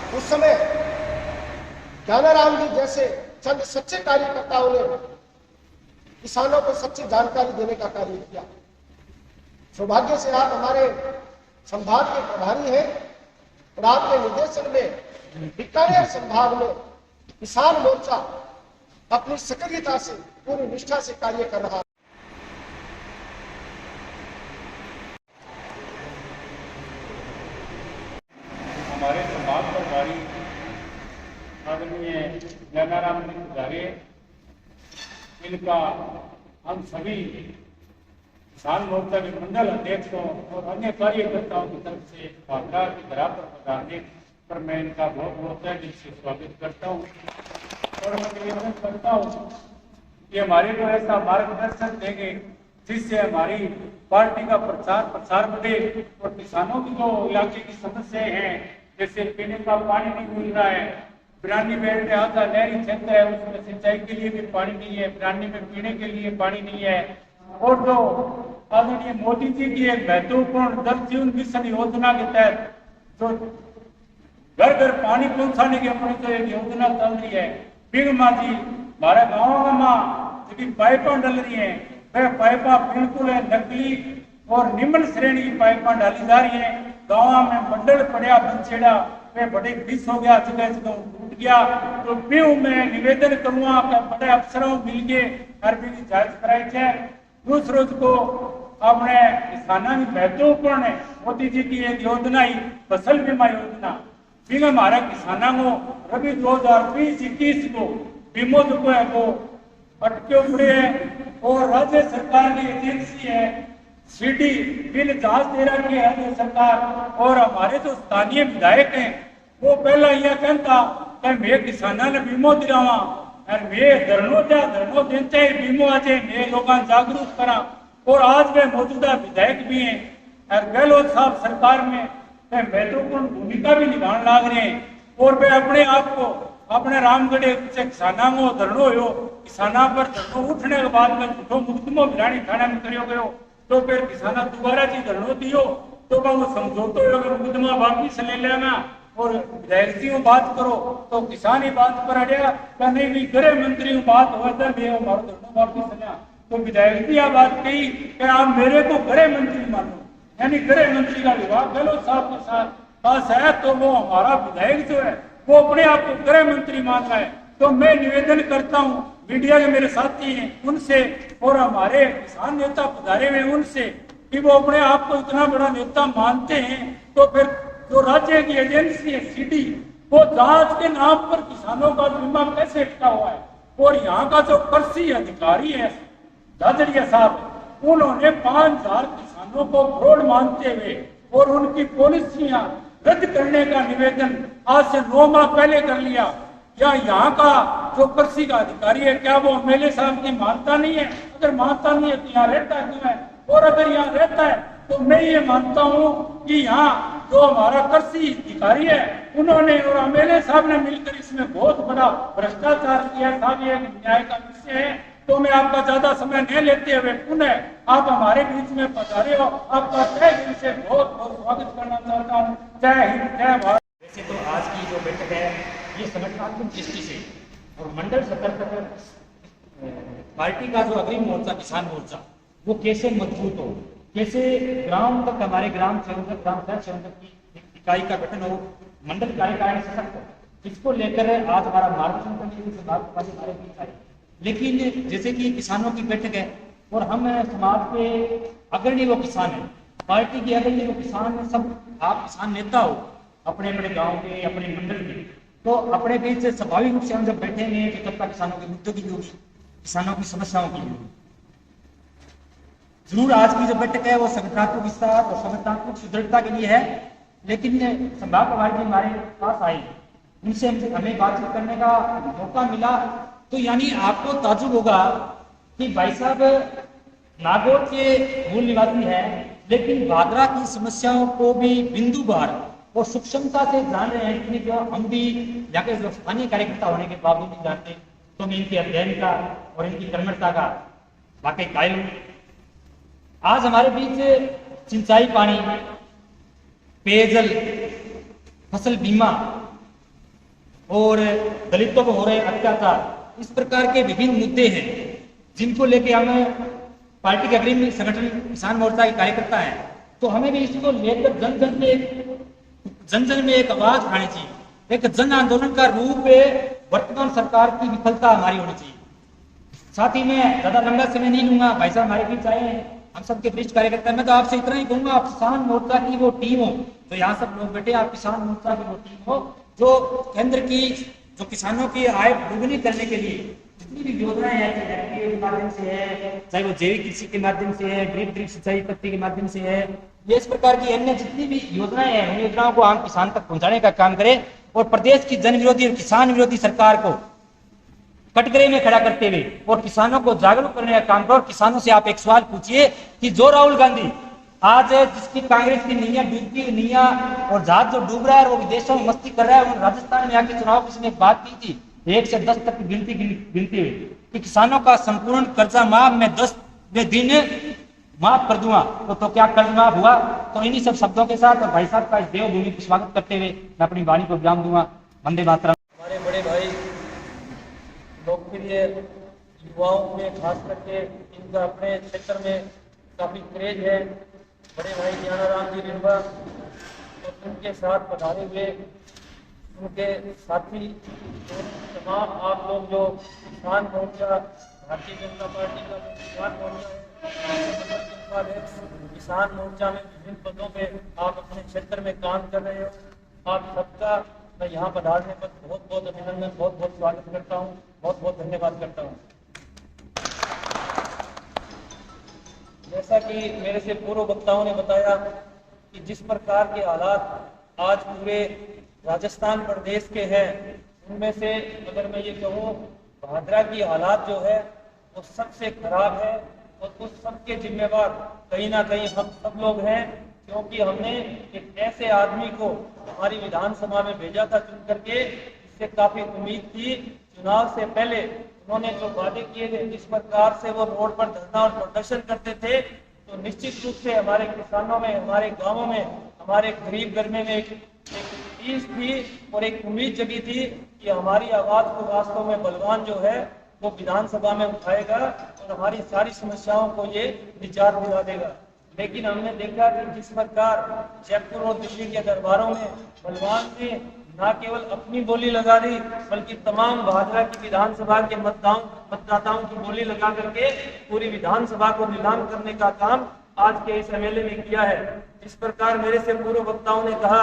उस समय ज्ञानाराम जी जैसे चंद सच्चे कार्यकर्ताओं ने किसानों को सच्ची जानकारी देने का कार्य किया। सौभाग्य से आप हमारे संभाग के प्रभारी हैं और आपके निर्देशन में बीकानेर संभाग में किसान मोर्चा अपनी सक्रियता से पूरी निष्ठा से कार्य कर रहा है। हमारे संभाग प्रभारी आदरणीय ज्ञानाराम जी पुजारी, इनका हम सभी किसान मोर्चा के मंडल अध्यक्षों और अन्य कार्यकर्ताओं की तरफ से भाखड़ा की धरा पर पधारने पर मैं इनका बहुत बहुत दिल से स्वागत करता हूँ और मैं निवेदन करता हूँ कि हमारे को ऐसा मार्गदर्शन देंगे जिससे हमारी पार्टी का प्रचार प्रसार बढ़े और किसानों की जो इलाके की समस्याएं हैं, जैसे पीने का पानी नहीं मिल रहा है, बिरानी बेल्ट आधा नहरी क्षेत्र है, उसमें सिंचाई के लिए भी पानी नहीं है, बिरानी में पीने के लिए पानी नहीं है, और जो आदरणीय मोदी जी की एक महत्वपूर्ण जल जीवन मिशन योजना के तहत जो घर घर पानी पहुंचाने की अपनी जो एक योजना चल रही है, बिगमा जी हमारे गाँव में जो पाइपा डल रही है, वह पाइपा बिल्कुल नकली और निम्न श्रेणी की पाइपा डाली जा रही है। गाँव में मंडल पड़ा बंचेड़ा वे बड़े विष हो गया, जगह जगह टूट गया। तो मैं निवेदन करूंगा कि बड़े अफसरों मिलके अरबी की जांच कराई जाए। दूसरों को अपने किसानों की महत्वपूर्ण है मोदी जी की एक योजना ही फसल बीमा योजना, फिर हमारा किसानों को रबी 2020-21 को बीमो जो है वो अटके पड़े है और राज्य सरकार की एजेंसी है सीडी बिल जांच दे रही है राज्य सरकार। और हमारे जो स्थानीय विधायक हैं वो पहला यह कहता कि मैं किसानों ने बीमो दिलावा और मैं धरनो देते बीमो आज मैं लोग जागरूक करा। और आज वे मौजूदा विधायक भी हैं और गहलोत साहब सरकार में महत्वपूर्ण भूमिका भी निभाने लग रहे हैं और वे अपने आप को अपने रामगढ़ से किसानों को धरनो हो किसानों पर धरनो उठने के बाद में झूठो मुकदमो भिलानी थाना में करियो गयो तो फिर किसाना दोबारा जी धरनो दियो तो वो समझौतो मुकदमा वापिस ले लेना और विधायक जी बात करो तो किसान ही बात पर अड़िया क्या नहीं भी गृह मंत्री बात हुआ था मैं हमारा धरनो वापिस लिया। तो विधायक जी यह बात कही कि आप मेरे को गृह मंत्री मानो, यानी गृह मंत्री का विभाग गहलोत साहब के साथ पास है तो वो हमारा विधायक जो है वो अपने आप को गृह मंत्री मान रहा है। तो मैं निवेदन करता हूँ मीडिया के मेरे साथी हैं उनसे और हमारे किसान नेता पधारे में उनसे कि वो अपने आप को इतना बड़ा नेता मानते हैं तो फिर जो राज्य की एजेंसी है सीडी वो जांच के नाम पर किसानों का बीमा कैसे अटका हुआ है। और यहाँ का जो कृषि अधिकारी है दादरिया साहब उन्होंने 5000 किसानों को फ्रॉड मानते हुए और उनकी पॉलिसियां रद्द करने का निवेदन आज से 9 माह पहले कर लिया। क्या यहाँ का जो कृषि का अधिकारी है क्या वो एमएलए साहब की मानता नहीं है? अगर मानता नहीं है तो यहाँ रहता क्यों है? और अगर यहाँ रहता है तो मैं ये मानता हूँ कि यहाँ जो हमारा कृषि अधिकारी है उन्होंने और एमएलए साहब ने मिलकर इसमें बहुत बड़ा भ्रष्टाचार किया था। ये न्याय का विषय है। तो मैं आपका ज्यादा समय नहीं लेते हुए पुनः आप हमारे बीच में पधारे हो, आपका तहे दिल से बहुत बहुत स्वागत करना चाहता हूँ। जय हिंद जय भारत। वैसे तो आज की जो बैठक है ये संगठनात्मक दृष्टि से और मंडल स्तर पर पार्टी का जो अग्रिम मोर्चा किसान मोर्चा वो कैसे मजबूत हो, कैसे ग्राम तक हमारे ग्राम संयोजक ग्राम सह संयोजक की इकाई का गठन हो, मंडल कार्यकारिणी सशक्त हो, इसको लेकर आज हमारा मार्गदर्शन करने की हमारे बीच आई। लेकिन जैसे कि किसानों की बैठक है और हम समाज के अग्रणी वो किसान है, पार्टी के अग्रणी वो किसान है, सब आप किसान नेता हो अपने अपने गांव के अपने मंडल के, तो अपने बीच से स्वाभाविक रूप से हम जब बैठेंगे तो चर्चा किसानों के मुद्दों की होगी, किसानों की समस्याओं की होगी। जरूर आज की जो बैठक है वो संगठनात्मक विस्तार और संगठनात्मक सुदृढ़ता के लिए है, लेकिन संभाग प्रभारी जी हमारे पास आए, उनसे हमें बातचीत करने का मौका मिला तो यानी आपको ताजुब होगा कि भाई साहब नागौर के मूल निवासी है लेकिन भादरा की समस्याओं को भी बिंदु बार और सूक्ष्मता से जान रहे हैं कि जो हम भी यहाँ के स्थानीय कार्यकर्ता होने के बावजूद नहीं जानते। तो मैं इनके अध्ययन का और इनकी कर्मठता का वाकई कायल हूँ। आज हमारे बीच सिंचाई पानी, पेयजल, फसल बीमा और दलितों को हो रहे अत्याचार, इस प्रकार के विभिन्न मुद्दे हैं जिनको लेके हम पार्टी के अग्रणी संगठन किसान मोर्चा के कार्यकर्ता हैं, तो हमें भी इसको लेकर जन जन में एक आवाज उठानी चाहिए, एक जन आंदोलन का रूप वर्तमान सरकार की विफलता हमारी होनी चाहिए। साथ ही मैं ज्यादा लंबा समय नहीं लूंगा, भाई साहब हमारे बीच आए हैं, हम सबके वरिष्ठ कार्यकर्ता, मैं तो आपसे इतना ही कहूंगा, आप किसान मोर्चा की वो टीम हो, तो यहाँ सब लोग बैठे, आप किसान मोर्चा की वो टीम हो जो केंद्र की जो किसानों की आय दोगुनी करने के लिए जितनी भी योजनाएं हैं, चाहे एफपीओ के माध्यम से है, चाहे वो जैविक कृषि के माध्यम से है, ड्रिप सिंचाई पद्धति के माध्यम से है, ये इस प्रकार की अन्य जितनी भी योजनाएं हैं, उन योजनाओं को आम किसान तक पहुंचाने का काम करें और प्रदेश की जन विरोधी और किसान विरोधी सरकार को कटघरे में खड़ा करते हुए और किसानों को जागरूक करने का काम करो। और किसानों से आप एक सवाल पूछिए कि जो राहुल गांधी आज जिसकी कांग्रेस की नैया और जहाज जो डूब रहा है और वो विदेशों में मस्ती कर रहा है, और राजस्थान में आके चुनाव किसी ने एक बात की थी 1 से 10 तक की गिनती हुई कि किसानों का संपूर्ण कर्जा माफ मैं 10वें दिन माफ कर दूंगा, तो क्या कर्ज माफ हुआ? तो इन्हीं सब शब्दों के साथ और भाई साहब का इस देवभूमि को स्वागत करते हुए मैं अपनी वाणी को विराम दूंगा। वंदे मातरम। हमारे बड़े भाई लोकप्रिय युवाओं में खास करके इनका अपने क्षेत्र में काफी क्रेज है, बड़े भाई ज्ञानाराम जी रिंबा और उनके साथ पधारे हुए उनके साथी और तमाम आप लोग जो किसान मोर्चा, भारतीय जनता पार्टी का किसान मोर्चा है, किसान मोर्चा में विभिन्न पदों पे आप अपने क्षेत्र में काम कर रहे हो, आप सबका मैं यहाँ पधारने पर बहुत बहुत अभिनंदन, बहुत बहुत स्वागत करता हूँ, बहुत बहुत धन्यवाद करता हूँ। जैसा कि मेरे से पूर्व वक्ताओं ने बताया कि जिस प्रकार के हालात आज पूरे राजस्थान प्रदेश के हैं, उनमें से अगर मैं ये कहूँ भादरा की हालात जो है वो सबसे खराब है और उस सबके जिम्मेवार कहीं ना कहीं हम सब लोग हैं, क्योंकि हमने एक ऐसे आदमी को हमारी विधानसभा में भेजा था चुन करके, इससे काफी उम्मीद थी। चुनाव से पहले उन्होंने जो वादे किए थे, जिस प्रकार से वो रोड पर धरना और प्रदर्शन करते थे, तो निश्चित रूप से हमारे किसानों में, हमारे गांवों में, हमारे गरीब गर्मे में एक चीज थी और एक उम्मीद जगी थी कि हमारी आवाज को वास्तव में बलवान जो है वो विधानसभा में उठाएगा और हमारी सारी समस्याओं को ये निजात दिला देगा। लेकिन हमने देखा कि जिस प्रकार जयपुर और दिल्ली के दरबारों में बलवान ने न केवल अपनी बोली लगा दी, बल्कि तमाम भाजपा की विधानसभा के मतदाताओं की बोली लगा करके पूरी विधानसभा को नीलाम करने का काम आज के इस एमएलए ने किया है। इस प्रकार मेरे से पूर्व वक्ताओं ने कहा,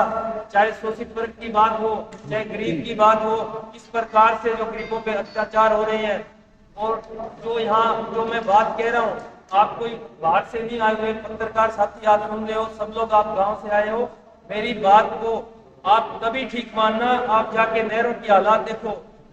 चाहे शोषित वर्ग की बात हो, चाहे गरीब की बात हो, इस प्रकार से जो गरीबों पे अत्याचार हो रहे हैं, और जो मैं बात कह रहा हूँ, आप कोई बाहर से नहीं आए हुए पत्रकार साथी आप सुन रहे हो, सब लोग आप गांव से आए हो, मेरी बात को आप तभी ठीक मानना, आप जाके नहरों की हालात देखो,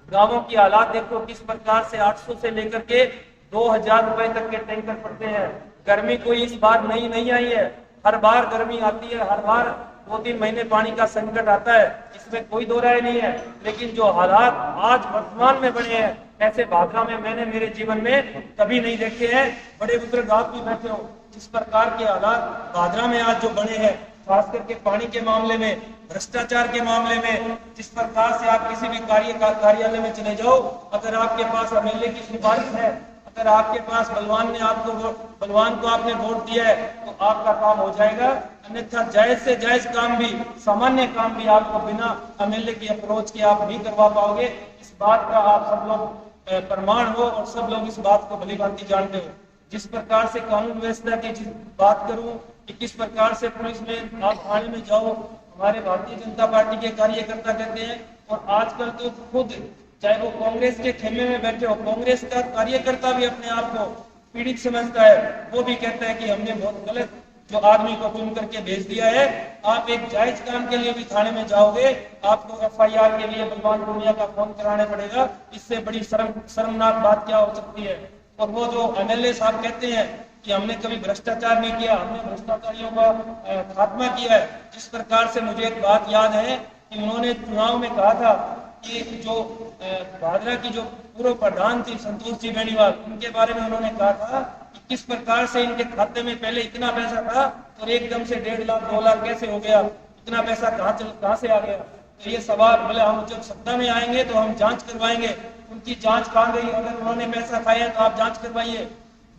गांवों की हालात देखो, किस प्रकार से 800 से लेकर के 2000 रुपए तक के टैंकर पड़ते हैं। गर्मी कोई इस बार नहीं आई है, हर बार गर्मी आती है, हर बार 2-3 महीने पानी का संकट आता है, इसमें कोई दो राय नहीं है। लेकिन जो हालात आज वर्तमान में बने हैं, ऐसे भादरा में मैंने मेरे जीवन में कभी नहीं देखे हैं। बड़े बुजुर्ग आप भी बैठे हो, जिस प्रकार के हालात भादरा में आज जो बने हैं, खास करके पानी के मामले में, भ्रष्टाचार के मामले में, जिस प्रकार से आप किसी भी कार्यालय में चले जाओ, अगर आपके पास एमएलए की सिफारिश है, अगर आपके पास बलवान को आपने वोट दिया है, तो आपका काम हो जाएगा। अन्यथा जायज से जायज काम भी, सामान्य काम भी आपको बिना एमएलए की अप्रोच के आप नहीं करवा पाओगे। इस बात का आप सब लोग प्रमाण हो और सब लोग इस बात को भलीभांति जानते हो। जिस प्रकार से कानून व्यवस्था की बात करूं कि किस प्रकार से पुलिस में आप थाने में जाओ, हमारे भारतीय जनता पार्टी के कार्यकर्ता कहते हैं, और आजकल तो खुद चाहे वो कांग्रेस के खेमे में बैठे हो, कांग्रेस का कार्यकर्ता भी अपने आप को पीड़ित समझता है, वो भी कहता है कि हमने बहुत गलत जो आदमी को चुन करके भेज दिया है। आप एक जायज काम के लिए भी थाने में जाओगे, आपको एफआईआर के लिए बलवान पूनिया का फोन कराना पड़ेगा। इससे बड़ी शर्मनाक बात क्या हो सकती है। और वो जो एमएलए साहब कहते हैं कि हमने कभी भ्रष्टाचार नहीं किया, हमने भ्रष्टाचारियों का खात्मा किया है। जिस प्रकार से मुझे एक बात याद है कि उन्होंने चुनाव में कहा था कि जो भादरा की जो पूर्व प्रधान थी संतोष जी बेनीवाल, उनके बारे में उन्होंने कहा था कि किस प्रकार से इनके खाते में पहले इतना पैसा था और एकदम से 1.5 लाख 2 लाख कैसे हो गया, इतना पैसा कहाँ से आ गया। तो ये सवाल बोले हम जब सत्ता में आएंगे तो हम जांच करवाएंगे। उनकी जांच कहाँ गई? अगर उन्होंने पैसा खाया तो आप जांच करवाइए।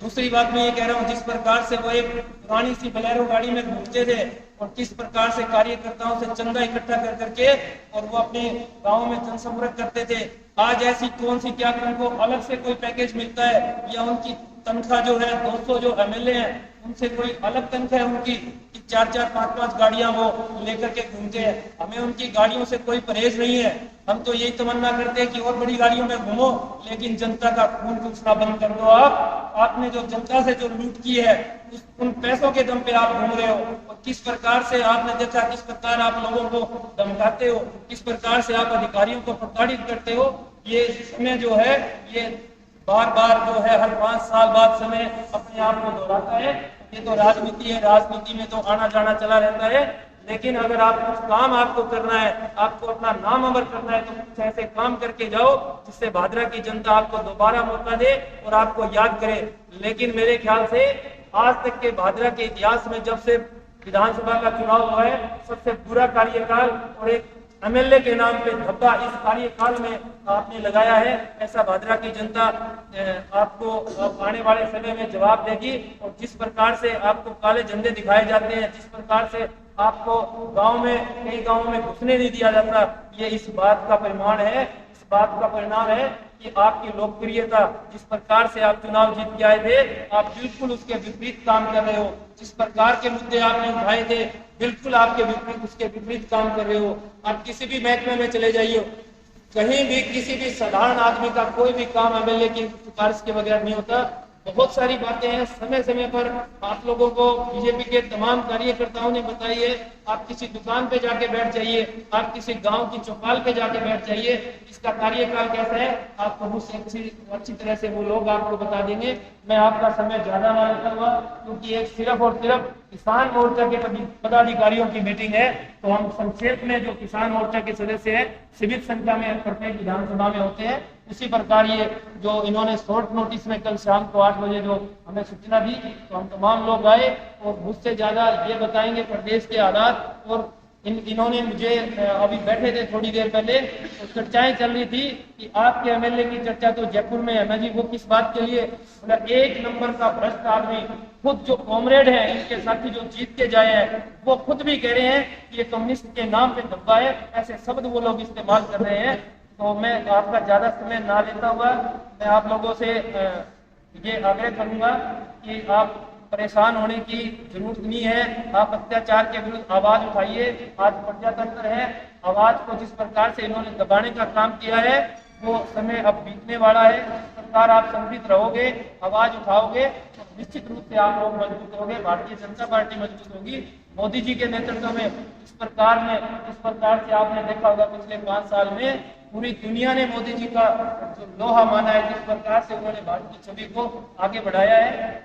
दूसरी बात मैं ये कह रहा हूँ, जिस प्रकार से वो एक पुरानी सी बोलेरो गाड़ी में घूमते थे और किस प्रकार से कार्यकर्ताओं से चंदा इकट्ठा कर करके और वो अपने गाँव में जनसंपर्क करते थे, आज ऐसी कौन सी क्या उनको अलग से कोई पैकेज मिलता है या उनकी तनख्वाह जो है 200 जो एमएलए हैं उनसे कोई अलग तनख्वाह है उनकी कि 4-4 5-5 गाड़ियां वो लेकर के घूमते हैं? हमें उनकी गाड़ियों से कोई परहेज नहीं है। हम तो यही तमन्ना करते हैं कि और बड़ी गाड़ियों में घूमो, लेकिन जनता का खून चूसना बंद कर दो। आपने जो जनता से जो लूट की है उन पैसों के दम पे आप घूम रहे हो और किस प्रकार से आपने देखा, किस प्रकार आप लोगों को धमकाते हो, किस प्रकार से आप अधिकारियों को प्रताड़ित करते हो। ये समय जो है ये बार बार जो है हर 5 साल बाद समय अपने आप को दोहराता है। ये तो राजनीति है, राजनीति में तो आना जाना चला रहता है। लेकिन अगर आप कुछ काम आपको करना है, आपको अपना नाम अमर करना है, तो कुछ ऐसे काम करके जाओ जिससे भादरा की जनता आपको दोबारा मौका दे और आपको याद करे। लेकिन मेरे ख्याल से आज तक के भादरा के इतिहास में जब से विधानसभा का चुनाव हुआ है, सबसे बुरा कार्यकाल और एक एमएलए के नाम पे धब्बा इस कार्यकाल में आपने लगाया है। ऐसा भादरा की जनता आपको आने वाले समय में जवाब देगी। और जिस प्रकार से आपको काले झंडे दिखाए जाते हैं, जिस प्रकार से आपको गांव में कई गांवों में घुसने नहीं दिया जाता, ये इस बात का परिमाण है, इस बात का परिणाम है कि आपकी लोकप्रियता जिस प्रकार से आप चुनाव जीत के आए थे, आप बिल्कुल उसके विपरीत काम कर रहे हो। जिस प्रकार के मुद्दे आपने उठाए थे, बिल्कुल आपके विपरीत उसके विपरीत काम कर रहे हो। आप किसी भी महकमे में चले जाइए, कहीं भी किसी भी साधारण आदमी का कोई भी काम एमएलए की सिफारिश के बगैर नहीं होता। बहुत सारी बातें हैं, समय समय पर आप लोगों को बीजेपी के तमाम कार्यकर्ताओं ने बताई है। आप किसी दुकान पे जाके बैठ जाइए, आप किसी गांव की चौपाल पे जाके बैठ जाइए, इसका कार्यकाल कैसा है आपको मुझसे अच्छी तरह से वो लोग आपको बता देंगे। मैं आपका समय ज्यादा ना लेता हुआ, क्योंकि एक सिर्फ और सिर्फ किसान मोर्चा के पदाधिकारियों की मीटिंग है, तो हम संक्षेप में जो किसान मोर्चा के सदस्य हैं सीमित संख्या में प्रत्येक विधानसभा में होते हैं, उसी प्रकार ये जो इन्होंने शॉर्ट नोटिस में कल शाम को 8 बजे जो हमें सूचना दी, तो हम तमाम लोग आए और मुझसे ज्यादा ये बताएंगे प्रदेश के हालात। और इन्होंने मुझे अभी बैठे थे थोड़ी देर पहले, तो चर्चाएं चल रही थी कि आपके एमएलए की चर्चा तो जयपुर में है। मैं जी वो किस बात के लिए? बोला एक नंबर का भ्रष्ट आदमी, खुद जो कॉमरेड है इनके साथी जो जीत के जाए हैं वो खुद भी कह रहे हैं कि ये कम्युनिस्ट के नाम पे धब्बा है, ऐसे शब्द वो लोग इस्तेमाल कर रहे हैं। तो मैं आपका ज्यादा समय ना लेता हुआ मैं आप लोगों से ये आग्रह करूंगा कि आप परेशान होने की जरूरत नहीं है। आप अत्याचार के विरुद्ध आवाज उठाइए। आज प्रजातंत्र है, आवाज को जिस प्रकार से इन्होंने दबाने का काम किया है वो समय अब बीतने वाला है। इस प्रकार आप संगठित रहोगे, आवाज उठाओगे तो निश्चित रूप से आप लोग मजबूत होंगे, भारतीय जनता पार्टी मजबूत होगी। मोदी जी के नेतृत्व में इस प्रकार से आपने देखा होगा पिछले 5 साल में पूरी दुनिया ने मोदी जी का जो लोहा माना है, जिस प्रकार से उन्होंने भारत की छवि को आगे बढ़ाया है।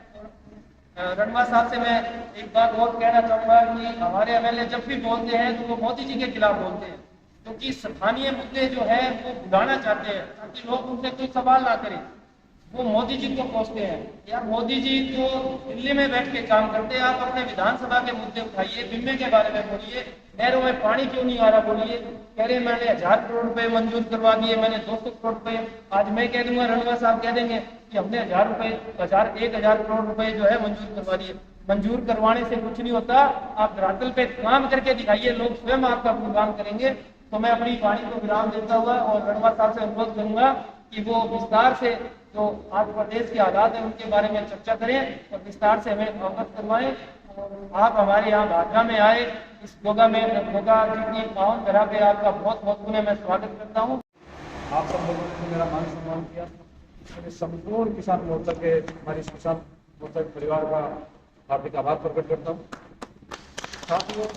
रणवा साहब से मैं एक बात और कहना चाहूंगा कि हमारे एमएलए जब भी बोलते हैं तो वो मोदी जी के खिलाफ बोलते हैं, क्योंकि स्थानीय मुद्दे जो है वो भुलाना चाहते हैं ताकि लोग उनसे कोई सवाल ना करें। वो मोदी जी को कोसते हैं। यार मोदी जी तो दिल्ली में बैठ के काम करते हैं, आप अपने विधानसभा के मुद्दे उठाइए, बीमे के बारे में बोलिए, नहरों में पानी क्यों नहीं आ रहा बोलिए। कह रहे मैंने 1000 करोड़ रुपए मंजूर करवा दिए, मैंने 200 करोड़ रुपए। आज मैं कह दूंगा, रणवा साहब कह देंगे कि हमने 1000 करोड़ रुपए जो है मंजूर करवा दिए। मंजूर करवाने से कुछ नहीं होता, आप धरातल पे काम करके दिखाइए, लोग स्वयं आपका गुणगान करेंगे। तो मैं अपनी वाणी को विराम देता हुआ और रणवा साहब से अनुरोध करूंगा कि वो विस्तार से जो आज प्रदेश के हालात है उनके बारे में चर्चा करें और विस्तार से हमें अवगत करवाएं। आप हमारे यहाँ भादरा में आए, इस गोगा जी की पावन धरा पे आपका बहुत बहुत पुनः मैं स्वागत करता हूँ। आप सब लोगों ने मेरा मान सम्मान किया, मेरे संपूर्ण किसान मोर्चा के हमारे किसान मोर्चा के परिवार का हार्दिक आभार प्रकट करता हूँ। साथियों,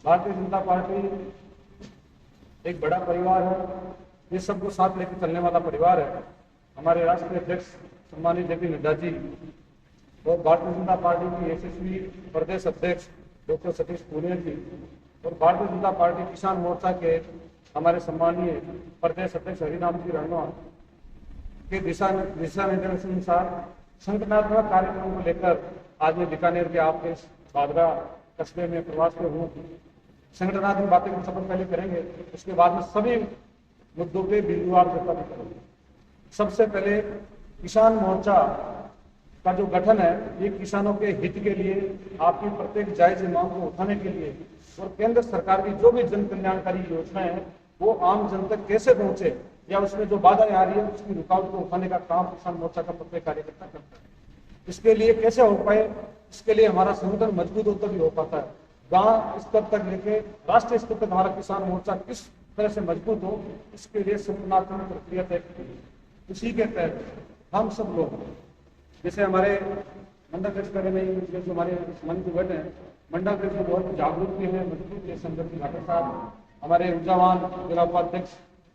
भारतीय जनता पार्टी एक बड़ा परिवार है, ये सबको साथ लेकर चलने वाला परिवार है। हमारे राष्ट्रीय अध्यक्ष सम्मानित जेपी नड्डा जी और भारतीय जनता पार्टी की यशस्वी प्रदेश अध्यक्ष डॉक्टर सतीश पूनिया जी और भारतीय जनता पार्टी किसान मोर्चा के हमारे सम्मानीय प्रदेश अध्यक्ष हरिनाम जी रणवा के दिशा निर्देशानुसार संगठनात्मक कार्यक्रमों को लेकर आज मैं बीकानेर के आपके भादरा कस्बे में प्रवास पे हूँ। संगठनात्मक बातें सबसे पहले करेंगे, उसके बाद में सभी मुद्दों पे बिंदुवार चर्चा भी करेंगे। सबसे पहले किसान मोर्चा का जो गठन है, ये किसानों के हित के लिए, आपकी प्रत्येक जायज मांग को उठाने के लिए और केंद्र सरकार की जो भी जन कल्याणकारी योजनाएं हैं वो आम जन तक कैसे पहुंचे या उसमें जो बाधाएं आ रही है उसकी रुकावट को उठाने का काम किसान मोर्चा का प्रत्येक कार्यकर्ता करता है। इसके लिए कैसे हो पाए, इसके लिए हमारा संगठन मजबूत होता भी हो पाता है। गांव स्तर तक लेके राष्ट्रीय स्तर तक हमारा किसान मोर्चा किस तरह से मजबूत हो, इसके लिए संगठनात्मक प्रक्रिया तय की गई। उसी के तहत हम सब लोग, जैसे हमारे मंडल अध्यक्ष में जो हमारे मन को बैठे हैं, मंडल अध्यक्ष बहुत जागरूक भी है, मजबूत है, संजय जी घाटर साहब, हमारे ऊर्जावान जिला उपाध्यक्ष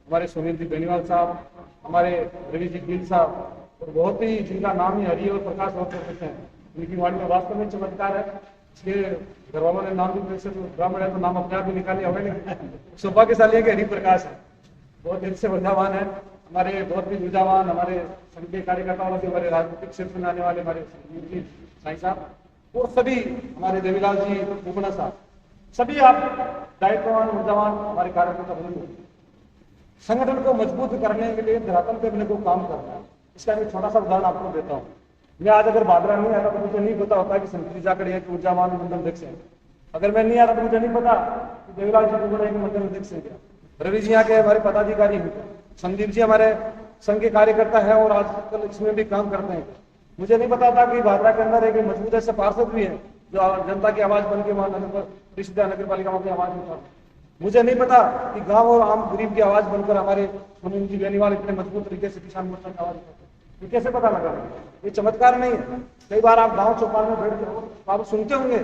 हमारे सुनील जी बेनीवाल साहब, हमारे रवि जी गिल साहब, और बहुत ही जिनका नाम ही हरि और प्रकाश और कहते हैं, उनकी वाणी में वास्तव में चमत्कार है। इसलिए घर वालों ने नाम भी वैसे तो ब्राह्मण है तो नाम अपने आप ही निकाले हुए नहीं, सौभाग्यशाली है कि हरि प्रकाश है, बहुत दिल से ऊर्जावान है। हमारे बहुत ही ऊर्जावान हमारे संघ के कार्यकर्ताओं से, हमारे राजनीतिक क्षेत्र में आने वाले हमारे साईं साहब और सभी हमारे देवीलाल जी मुकुना साहब, सभी आप दायित्ववान ऊर्जावान हमारे कार्यकर्ता बने। संगठन को मजबूत करने के लिए धरातल पे अपने को काम करना है। इसका एक छोटा सा उदाहरण आपको देता हूँ। मैं आज अगर भादरा नहीं आता तो मुझे नहीं पता होता कि संतरी जाकर एक ऊर्जावान मंडल अध्यक्ष है। अगर मैं नहीं आता तो मुझे नहीं पता कि देवीलाल जी मुकुना एक मंडल अध्यक्ष है क्या, रवि जी यहाँ के हमारे पदाधिकारी हैं, संदीप जी हमारे संघ के कार्यकर्ता है और आजकल इसमें भी काम करते हैं। मुझे नहीं पता था कि भादरा के अंदर एक मजबूत ऐसे पार्षद भी है जो जनता की आवाज बन के वहां नगर परिषद नगर पालिका की आवाज उठा। मुझे नहीं पता कि गांव और आम गरीब की आवाज बनकर हमारे सुनील जी बेनीवाल इतने मजबूत तरीके से किसान मोर्चा की आवाज उठाते। ये कैसे पता लगा? ये चमत्कार नहीं है। कई बार आप गांव चौपाल में बैठ कर आप सुनते होंगे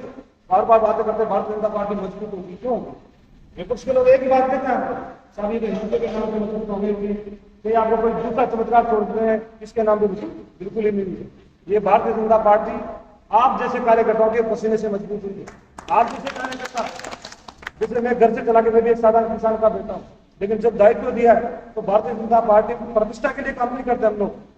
बार बार बातें करते भारतीय जनता पार्टी मजबूत होगी। क्यों? विपक्ष के लोग एक ही बात कहते हैं, साहब ये हिंदू के नाम पे मजबूत हो गई, तो आपको कोई दूसरा चमत्कार छोड़ते हैं इसके नाम पे बिल्कुल ही नहीं है। ये भारतीय जनता पार्टी आप जैसे कार्यकर्ताओं के पसीने से मजबूत हुई है। आप जैसे कार्यकर्ता, जैसे मैं घर से चला के मैं भी एक साधारण किसान का बेटा हूँ, लेकिन जब दायित्व दिया है तो भारतीय जनता पार्टी प्रतिष्ठा के लिए काम नहीं करते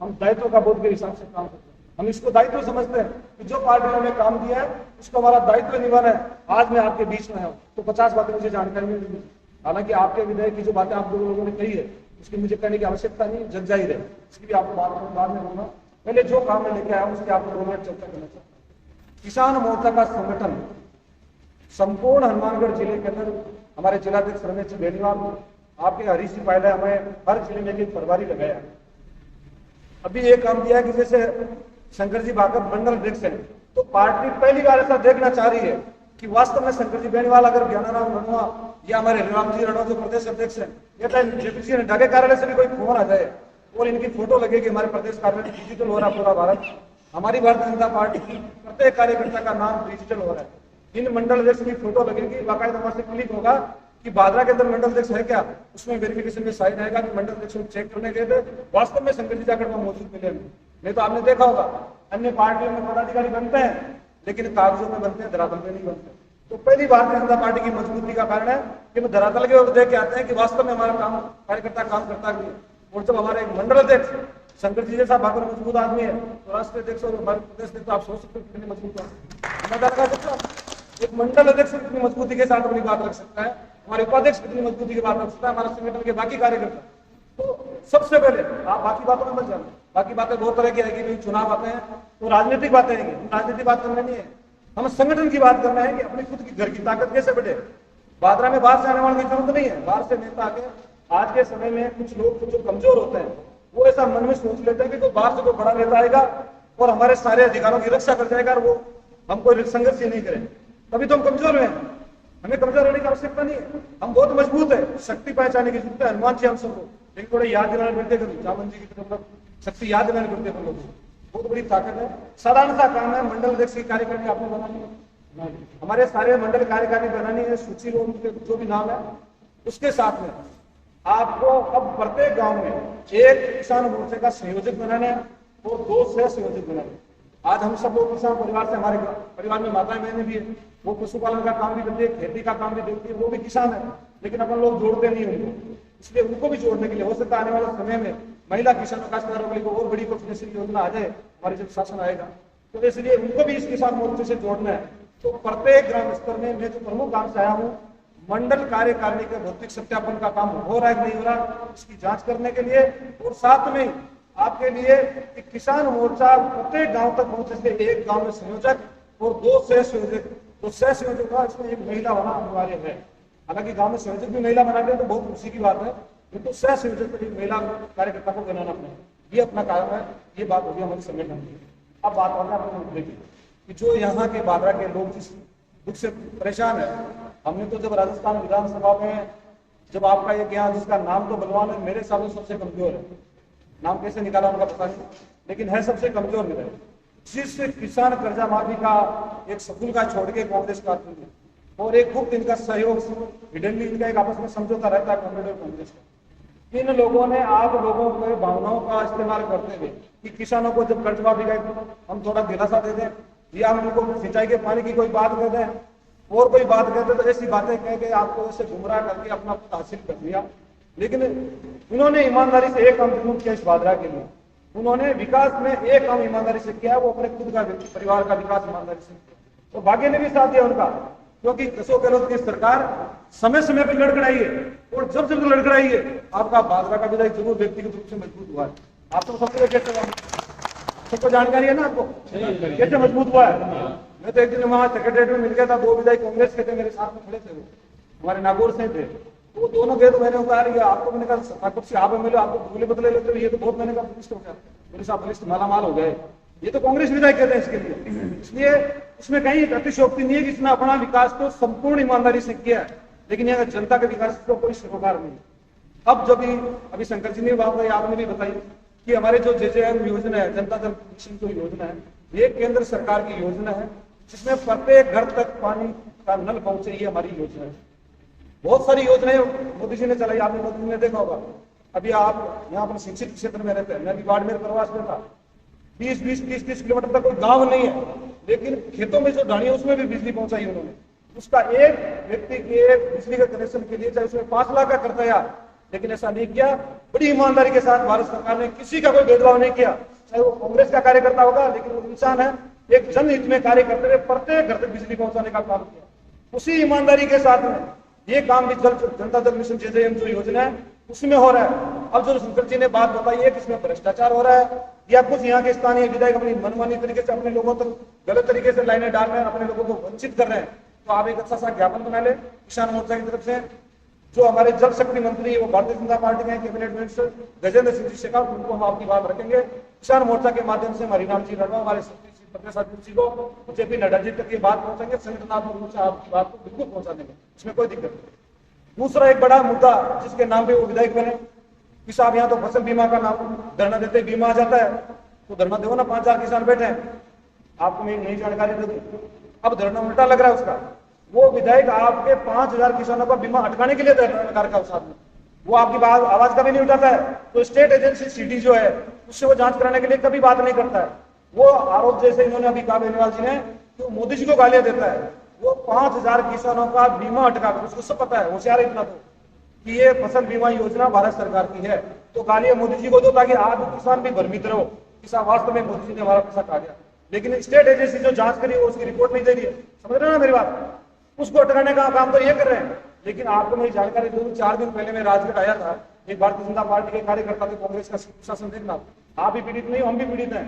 हम दायित्व का बोध के हिसाब से काम करते हैं। हम इसको दायित्व समझते हैं कि जो पार्टी ने हमें काम दिया है उसको हमारा दायित्व निभाना है। आज मैं आपके बीच में हूँ तो 50 बातें मुझे जानकारी नहीं मिली, हालांकि आपके विधेयक की जो बातें आप लोगों ने कही है उसकी मुझे कहने की आवश्यकता नहीं, जग जाहिर है, इसकी भी आपको बाद में बोलूंगा। पहले जो काम में लेके आया उसकी आपको 2 मिनट चर्चा करना चाहता हूँ। किसान मोर्चा का संगठन संपूर्ण हनुमानगढ़ जिले के अंदर हमारे जिलाध्यक्ष रमेश जी बेनीवाल, आपके हरीश जी पायला, हमें हर जिले में एक प्रभारी लगाया। अभी एक काम किया है कि जैसे शंकर जी भाकर मंडल अध्यक्ष है तो पार्टी पहली बार ऐसा देखना चाह रही है कि वास्तव में शंकर जी बेनीवाल अगर ज्ञानाराम रणवा या हमारे राम जी रणवा जो प्रदेश अध्यक्ष है या जेपीसी ढाके कार्यालय से भी कोई फोन आ जाए और इनकी फोटो लगे कि हमारे प्रदेश कार्यालय डिजिटल हो रहा पूरा भारत, हमारी भारतीय जनता पार्टी की प्रत्येक कार्यकर्ता का नाम डिजिटल हो रहा है। इन मंडल अध्यक्ष की फोटो लगेगी, बाकायदा वहां से क्लिक होगा कि भादरा के अंदर मंडल अध्यक्ष है क्या, उसमें वेरिफिकेशन में साइन आएगा कि मंडल अध्यक्ष चेक करने गए थे, वास्तव में शंकर जी जाकर वहां मौजूद मिले। नहीं तो आपने देखा होगा अन्य पार्टियों में पदाधिकारी बनते हैं लेकिन कागजों में बनते हैं, धरातल में नहीं बनते। तो पहली भारतीय जनता पार्टी की मजबूती का कारण है कि वो धरातल के ओर देख के आते हैं कि वास्तव में हमारा काम कार्यकर्ता काम करता है। और जब हमारे एक मंडल अध्यक्ष शंकर जी जैसा भाकर मजबूत आदमी है तो राष्ट्रीय अध्यक्ष और हमारे प्रदेश अध्यक्ष आप सोच सकते हो कितने मजबूत है। एक मंडल अध्यक्ष कितनी मजबूती के साथ अपनी बात रख सकता है, हमारे उपाध्यक्ष कितनी मजबूती की बात रख सकता है, हमारा संगठन के बाकी कार्यकर्ता। तो सबसे पहले आप बाकी बातों में मत जाना, बाकी बातें बहुत तरह की आएगी, चुनाव आते हैं तो राजनीतिक बातें आएंगी, राजनीतिक बात करना नहीं है, हम संगठन की बात करना है कि अपनी खुद की घर की ताकत कैसे बढ़े। भादरा में बाहर से आने वाले की जरूरत नहीं है, बाहर से नेता आके आज के समय में कुछ लोग जो कमजोर होते हैं वो ऐसा मन में सोच लेते हैं कि कोई बाहर से कोई बड़ा नेता आएगा और हमारे सारे अधिकारों की रक्षा कर जाएगा और वो हम कोई संघर्ष ही नहीं करें, तभी तो हम कमजोर हैं। हमें कमजोर रहने की आवश्यकता नहीं है, हम बहुत मजबूत है, शक्ति पहचाने की जरूरत है। हनुमान जी हम सबको लेकिन थोड़े याद दिलाने पड़ते कभी जामन जी की तरफ शक्ति याद दिलाने पड़ते हैं, लोगों बहुत बड़ी ताकत है। साधारण सा काम है, मंडल अध्यक्ष की कार्यकारिणी आपने बनानी है, हमारे सारे मंडल कार्यकारिणी बनानी है, सूची में उनके जो भी नाम है उसके साथ में आपको अब प्रत्येक गांव में एक किसान मोर्चे का संयोजक बनाना है और 2 सह संयोजक बनाना है। आज हम सब लोग किसान परिवार से, हमारे परिवार में माताएं बहनें भी है, वो पशुपालन का काम भी करती है, खेती का काम भी देखती है, वो भी किसान है, लेकिन अपन लोग जोड़ते नहीं उनको। इसलिए उनको भी जोड़ने के लिए हो सकता है आने वाले समय में महिला किसानों काश्तकारों के लिए और बड़ी कोई योजना आ जाए हमारे जब शासन आएगा, तो इसलिए उनको भी इस किसान मोर्चे से जोड़ना है। तो प्रत्येक ग्राम स्तर में मैं जो प्रमुख काम से आया हूँ, मंडल कार्यकारिणी के भौतिक सत्यापन का काम हो रहा है कि नहीं हो रहा, इसकी जांच करने के लिए, और साथ में आपके लिए कि किसान मोर्चा प्रत्येक गांव तक पहुंचे से एक गांव में संयोजक और 2 सह संयोजक, तो सह संयोजक का इसमें एक महिला होना अनिवार्य है। हालांकि गांव में संयोजक भी महिला बना दे तो बहुत खुशी की बात है, किंतु सह संयोजक एक महिला कार्यकर्ता को बनाना अपना, ये अपना काम है। ये बात होगी हमारी संगठन की। अब बात होगा अपने मुद्दे की कि जो यहाँ के बागरा के लोग जिस दुख से परेशान है, हमने तो जब राजस्थान विधानसभा में जब आपका एक यहाँ जिसका नाम तो बलवान है, मेरे हिसाब से सबसे कमजोर है, नाम कैसे निकाला उनका पता नहीं, लेकिन है सबसे कमजोर मेरा, जिस किसान कर्जा माफी का एक सफुल का छोड़ के कांग्रेस का और एक गुप्त इनका सहयोग हिडनली इनका एक आपस में समझौता रहता है कांग्रेस और कांग्रेस का। इन लोगों ने आप लोगों के भावनाओं का इस्तेमाल करते हुए कि किसानों को जब कर्ज माफी का हम थोड़ा दिलासा दे दें या हम उनको सिंचाई के पानी की कोई बात कर दें और कोई बात कहते तो ऐसी बातें कह के आपको ऐसे गुमराह करके अपना पद हासिल कर लिया। लेकिन उन्होंने ईमानदारी से एक काम जरूर किया इस बादरा के लिए, उन्होंने विकास में एक काम ईमानदारी से किया, वो अपने खुद का परिवार का विकास ईमानदारी से किया। तो भाग्य ने भी साथ दिया उनका, क्योंकि अशोक गहलोत की सरकार समय समय पर लड़खड़ाई है और जब जब लड़खड़ाई है आपका बादरा का विधायक जरूर व्यक्तिगत रूप से मजबूत हुआ है। आप तो सबको जानकारी है ना, आपको कैसे मजबूत हुआ है। मैं तो एक दिन वहां सेक्रेटरीट में मिल गया था, 2 विधायक कांग्रेस के थे मेरे साथ में खड़े थे, वो हमारे नागौर से थे, वो दोनों गए तो मैंने उतार आपको, मैंने कहा कुछ आप मिले आपको भूले बदले लेते हो, ये तो बहुत मैंने कहा बलिष्ठ हो गया, मेरे साथ बलिष्ठ मालामाल हो गए, ये तो कांग्रेस विधायक कहते हैं इसके लिए। इसलिए इसमें कहीं अतिशयोक्ति नहीं है कि इसने अपना विकास तो संपूर्ण ईमानदारी से किया है, लेकिन यहाँ जनता के विकास को कोई सरोकार नहीं। अब जब अभी शंकर जी ने बात बताई, आपने भी बताई कि हमारे जो JJM योजना है, जनता जल मिशन जो योजना है, ये केंद्र सरकार की योजना है जिसमें प्रत्येक घर तक पानी का नल पहुंचे, ये हमारी योजना है। बहुत सारी योजनाएं मोदी जी ने चलाई, आपने मोदी जी ने देखा होगा। अभी आप यहाँ अपने शिक्षित क्षेत्र में रहते हैं, मैं अभी बाड़मेर प्रवास में था, 20-30 किलोमीटर तक कोई गांव नहीं है, लेकिन खेतों में जो ढाणी है उसमें भी बिजली पहुंचाई उन्होंने। उसका एक व्यक्ति के बिजली के कनेक्शन के लिए चाहे उसमें 5 लाख का खर्चा आया, लेकिन ऐसा नहीं किया। बड़ी ईमानदारी के साथ भारत सरकार ने किसी का कोई भेदभाव नहीं किया, चाहे वो कांग्रेस का कार्यकर्ता होगा, लेकिन वो इंसान है, एक जनहित में कार्य करते हुए प्रत्येक घर तक बिजली पहुंचाने का काम किया। उसी ईमानदारी के साथ में ये काम भी जनता जल मिशन JJM जो योजना है उसमें हो रहा है। अब जो शंकर जी ने बात बताई है कि इसमें भ्रष्टाचार हो रहा है या कुछ यहाँ के स्थानीय विधायक अपनी मनमानी तरीके से अपने लोगों तक गलत तरीके से लाइनें डाल रहे हैं, अपने लोगों को वंचित कर रहे हैं, तो आप एक अच्छा सा ज्ञापन बना ले किसान मोर्चा की तरफ से। जो हमारे जल शक्ति मंत्री है वो भारतीय जनता पार्टी के कैबिनेट मिनिस्टर गजेंद्र सिंह जी शेखावत, उनको हम आपकी बात रखेंगे। किसान मोर्चा के माध्यम से हरिनाम जी राणा, हमारे जी को JP नड्डा जी तक ये बात पहुंचाएंगे, संगठनात्मक रूप से आपकी बात को बिल्कुल पहुंचा देंगे, इसमें कोई दिक्कत नहीं। दूसरा एक बड़ा मुद्दा जिसके नाम पे वो विधायक बने कि साहब यहाँ तो फसल बीमा का नाम धरना देते बीमा आ जाता है, तो धरना दो ना, 5-4 किसान बैठे हैं, आपको मैं नई जानकारी दे दूं। अब धरना उल्टा लग रहा है उसका, वो विधायक आपके 5000 किसानों का बीमा अटकाने के लिए धरना लगा रखा है साथ में, वो आपकी बात आवाज कभी नहीं उठाता है। तो स्टेट एजेंसी सिटी जो है उससे वो जांच कराने के लिए कभी बात नहीं करता है। वो आरोप जैसे इन्होंने अभी कहा बेनीवाल जी ने कि मोदी जी को गालियां देता है, वो 5000 किसानों का बीमा अटका, उसको सब पता है, होशियार इतना तो कि ये फसल बीमा योजना भारत सरकार की है, तो गालियां मोदी जी को दो ताकि आप किसान भी भ्रमित रहो किसान वास्तव में मोदी जी ने हमारा पैसा खा गया। लेकिन स्टेट एजेंसी जो जांच करी वो उसकी रिपोर्ट नहीं दे रही है, समझ रहे हो ना मेरी बात, उसको अटकाने का काम तो ये कर रहे हैं। लेकिन आपको मेरी जानकारी दूं, 4 दिन पहले मैं राजगढ़ आया था, एक भारतीय जनता पार्टी के कार्यकर्ता थे, कांग्रेस का शासन देखना, आप भी पीड़ित नहीं, हम भी पीड़ित हैं।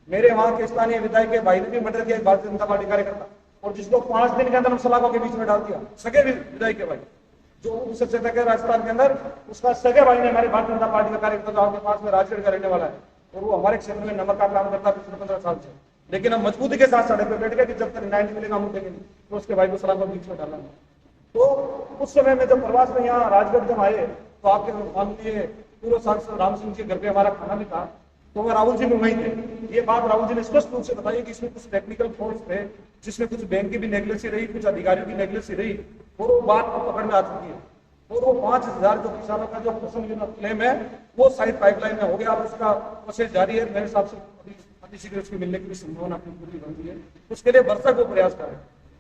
मेरे वहां के स्थानीय विधायक के भाई ने भी मर्डर किया, भारतीय जनता पार्टी कार्यकर्ता, और जिसको 5 दिन के अंदर हम सलाखों के बीच में डाल दिया, सगे विधायक के भाई जो सचेतक है राजस्थान के अंदर, उसका सगे भाई ने हमारे भारतीय जनता पार्टी का कार्यकर्ता आपके पास में राजगढ़ का रहने वाला है, और वो हमारे क्षेत्र में नंबर का काम करता है पिछले 15 साल से। लेकिन हम मजबूती के साथ सड़क पे बैठ गए कि जब तक न्याय नहीं मिलेगा हम उठेंगे नहीं, तो उसके भाई को सलाखों के बीच में डाला। तो उस समय में जब प्रवास में यहाँ राजगढ़ जब आए तो आपके माननीय पूर्व सांसद राम सिंह जी घर पे हमारा खाना भी था, तो मैं राहुल जी में वहीं थे। ये बात राहुल जी ने स्पष्ट रूप से बताई कि इसमें कुछ टेक्निकल फॉल्ट थे, जिसमें कुछ बैंक की भी नेगलेंसी रही, कुछ अधिकारियों की नेगलेंसी रही, और वो बात को पकड़ में आ चुकी है। और वो 5000 जो किसानों का जो फसल बीमा क्लेम है वो साइड पाइपलाइन में हो गया, अब उसका प्रोसेस जारी है। मेरे हिसाब से अतिशीघ्र उसकी मिलने की संभावना अपनी पूरी बन रही है, उसके लिए भरसक वो प्रयास करें।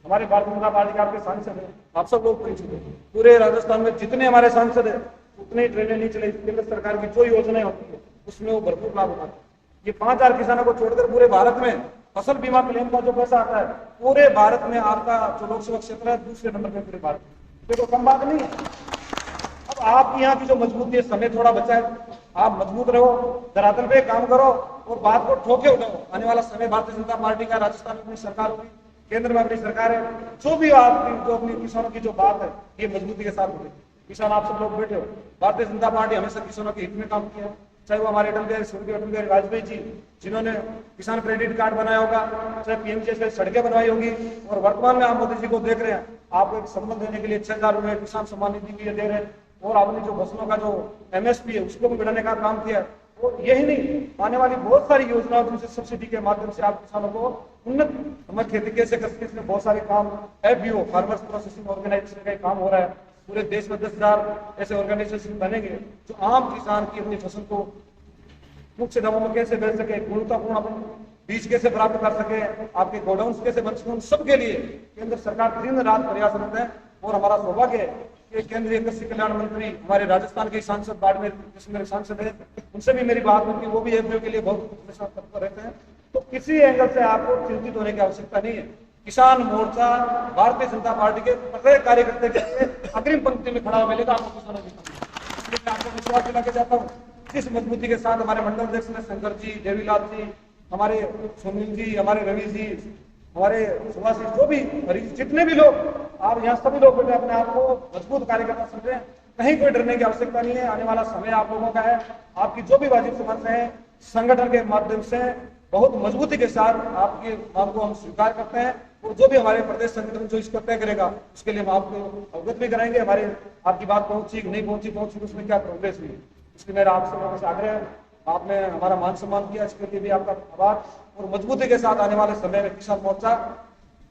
हमारे भारतीय जनता पार्टी के आपके सांसद है, आप सब लोग परिचित हैं, पूरे राजस्थान में जितने हमारे सांसद है उतनी ट्रेनें नहीं चलाई, केंद्र सरकार की जो योजनाएं होती है उसमें वो भरपूर लाभ उठाते हैं। ये 5000 किसानों को छोड़कर पूरे भारत में फसल बीमा क्लेम का जो पैसा आता है, पूरे भारत में आपका जो लोकसभा क्षेत्र है दूसरे नंबर पे पूरे भारत में, देखो कम बात नहीं है। अब आपकी यहाँ की जो मजबूती है, समय थोड़ा बचा है, आप मजबूत रहो, धरातल पे काम करो और बात को ठोके उठाओ। आने वाला समय भारतीय जनता पार्टी का, राजस्थान में अपनी सरकार होगी, केंद्र में अपनी सरकार है, जो भी आपकी जो अपनी किसानों की जो बात है ये मजबूती के साथ होगी। किसान आप सब लोग बैठे हो, भारतीय जनता पार्टी हमेशा किसानों के हित में काम किया है, चाहे वो हमारे अटल बिहारी वाजपेयी जी जिन्होंने किसान क्रेडिट कार्ड बनाया होगा, चाहे पीएमजी से सड़कें बनवाई होगी, और वर्तमान में आप मोदी जी को देख रहे हैं, आपको एक सम्मान देने के लिए 6,000 रुपए किसान सम्मान निधि के लिए दे रहे हैं, और आपने जो फसलों का जो एमएसपी है उसको भी बढ़ाने का काम किया है। और यही नहीं, आने वाली बहुत सारी योजनाओं जिनसे सब्सिडी के माध्यम से आप किसानों को उन्नत हमारी खेती कैसे कर सकते, इसमें बहुत सारे काम एफपीओ फार्मर्स प्रोसेसिंग ऑर्गेनाइजेशन का काम हो रहा है। पूरे देश में 10,000 ऐसे ऑर्गेनाइजेशन बनेंगे जो आम किसान की अपनी फसल को मुख्य दामों में कैसे बेच सके, गुणवत्तापूर्ण अपन बीज कैसे प्राप्त कर सके, आपके गोडाउन कैसे बन सके, उन सबके लिए केंद्र सरकार दिन रात प्रयासरत है। और हमारा सौभाग्य है कि केंद्रीय कृषि कल्याण मंत्री हमारे राजस्थान के सांसद बाड़मेर मेरे सांसद है, उनसे भी मेरी बात होती है, वो भी एफपीओ के लिए बहुत तत्पर रहते हैं। तो किसी एंगल से आपको चिंतित होने की आवश्यकता नहीं है। किसान मोर्चा भारतीय जनता पार्टी के प्रत्येक कार्यकर्ता के लिए अग्रिम पंक्ति में खड़ा मिलेगा, आपको किसानों की मैं आपको विश्वास दिला के चाहता हूँ। इस मजबूती के साथ हमारे मंडल अध्यक्ष में शंकर जी, देवीलाल जी, हमारे सुनील जी, हमारे रवि जी, हमारे सुभाष जी, जो भी जितने भी लोग आप यहाँ सभी लोग बैठे अपने आप को मजबूत कार्यकर्ता समझे, कहीं कोई डरने की आवश्यकता नहीं है। आने वाला समय आप लोगों का है, आपकी जो भी वाजिब समस्या है संगठन के माध्यम से बहुत मजबूती के साथ आपकी मांग को हम स्वीकार करते हैं, और जो भी हमारे प्रदेश संगठन जो इसको तय करेगा उसके लिए हम आपको अवगत भी कराएंगे। हमारे आपकी बात पहुंची कि नहीं पहुंची उसमें क्या प्रोग्रेस हुई, इसलिए मेरा आपसे लोगों से आग्रह है, आपने हमारा मान सम्मान किया, इसके लिए भी आपका आभार। और मजबूती के साथ आने वाले समय में किसान मोर्चा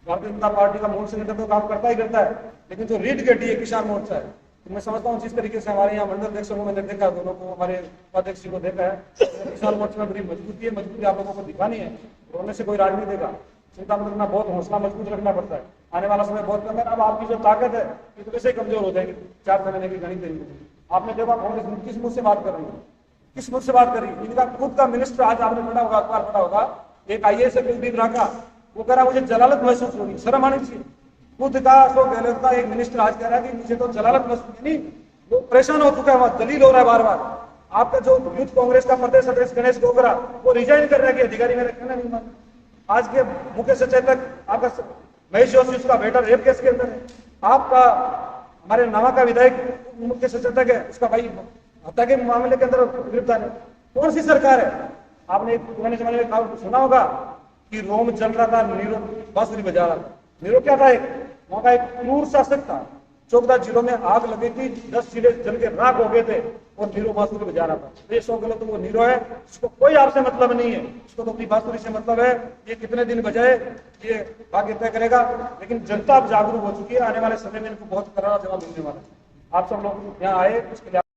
भारतीय जनता पार्टी का मूल संगठन तो काम करता ही करता है, लेकिन जो रीढ़ की हड्डी है किसान मोर्चा है। तो मैं समझता हूँ जिस तरीके से हमारे यहाँ मंडल अध्यक्षों को मैंने देखा, दोनों को हमारे उपाध्यक्ष जी को देखा है, किसान मोर्चा में बड़ी मजबूती है, मजबूती आप लोगों को दिखानी है, रोने से कोई राज नहीं देगा। चिंता मत करना, बहुत हौसला मजबूत रखना पड़ता है, आने वाला समय बहुत कम है। अब आपकी जो ताकत है ये तो वैसे ही कमजोर हो जाएगी 4 महीने की गणित देंगे। आपने देखा कांग्रेस किस मुझ से बात कर रही है, किस मुझ से बात करी, इनका खुद का मिनिस्टर, आज आपने पढ़ा होगा, अखबार पढ़ा होगा, एक आईएएस है कुलदीप राका, वो कह रहा मुझे जलालत महसूस होगी, शर्म आनी चाहिए। खुद का अशोक गहलोत का एक मिनिस्टर आज कह रहा है कि मुझे तो जलालत महसूस नहीं, वो परेशान हो चुका है, वहां दलील हो रहा है बार बार। आपका जो यूथ कांग्रेस का प्रदेश अध्यक्ष गणेश गोगरा वो रिजाइन कर रहा है कि अधिकारी मेरा कहना नहीं मानते। आज के मुख्य सचेतक आपका महेश जोशी, उसका बेटा रेप केस के अंदर है। आपका हमारे नवा का विधायक मुख्य सचेतक है, उसका भाई हत्या के मामले के अंदर गिरफ्तार है। कौन सी सरकार है? आपने पुराने जमाने में सुना होगा कि रोम जल रहा था, नीरो बांसुरी बजा रहा था। नीरो क्या था? वहां का एक क्रूर शासक था, 14 जिलों में आग लगी थी, 10 जिले जल के राख हो गए थे और नीरो बांसुरी बजा रहा था। तो ये सो गलत, तो वो नीरो है, उसको कोई आपसे मतलब नहीं है, उसको तो अपनी बांसुरी से मतलब है। ये कितने दिन बजाए ये भाग्य तय करेगा, लेकिन जनता अब जागरूक हो चुकी है, आने वाले समय में इनको बहुत करारा जवाब मिलने वाला है। आप सब लोग यहाँ आए उसके लिए